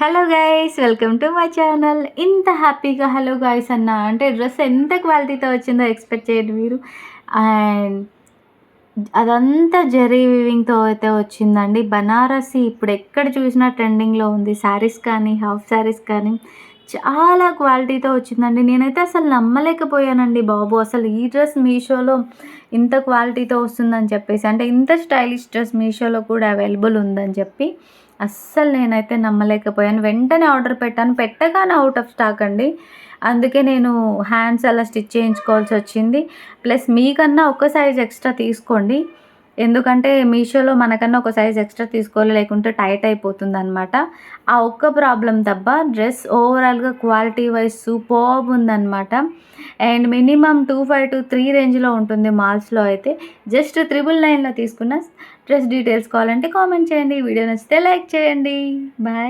Hello guys, welcome to my channel. ఇంత హ్యాపీగా hello guys అన్న అంటే డ్రెస్ ఎంత క్వాలిటీతో వచ్చిందో ఎక్స్పెక్ట్ చేయండి మీరు. అండ్ అదంతా జరీ వీవింగ్తో అయితే వచ్చిందండి. బనారసి ఇప్పుడు ఎక్కడ చూసినా ట్రెండింగ్లో ఉంది. శారీస్ కానీ హాఫ్ శారీస్ కానీ చాలా క్వాలిటీతో వచ్చిందండి. నేనైతే అసలు నమ్మలేకపోయానండి బాబు, అసలు ఈ డ్రెస్ మీషోలో ఇంత క్వాలిటీతో వస్తుందని చెప్పేసి, అంటే ఇంత స్టైలిష్ డ్రెస్ మీషోలో కూడా అవైలబుల్ ఉందని చెప్పి అస్సలు నేనైతే నమ్మలేకపోయాను. వెంటనే ఆర్డర్ పెట్టాను. పెట్టగానే అవుట్ ఆఫ్ స్టాక్ అండి. అందుకే నేను హ్యాండ్స్ అలా స్టిచ్ చేయించుకోవాల్సి వచ్చింది. ప్లస్ మీకన్నా ఒక సైజ్ ఎక్స్ట్రా తీసుకోండి. ఎందుకంటే మీషోలో మనకన్నా ఒక సైజ్ ఎక్స్ట్రా తీసుకోవాలి, లేకుంటే టైట్ అయిపోతుందనమాట. ఆ ఒక్క ప్రాబ్లం తప్ప డ్రెస్ ఓవరాల్గా క్వాలిటీ వైజ్ సూపర్బ్ ఉందన్నమాట. అండ్ మినిమమ్ 2500 to 3 రేంజ్లో ఉంటుంది మాల్స్లో అయితే. జస్ట్ 999లో తీసుకున్న. డ్రెస్ డీటెయిల్స్ కావాలంటే కామెంట్ చేయండి. వీడియో నచ్చితే లైక్ చేయండి. బాయ్.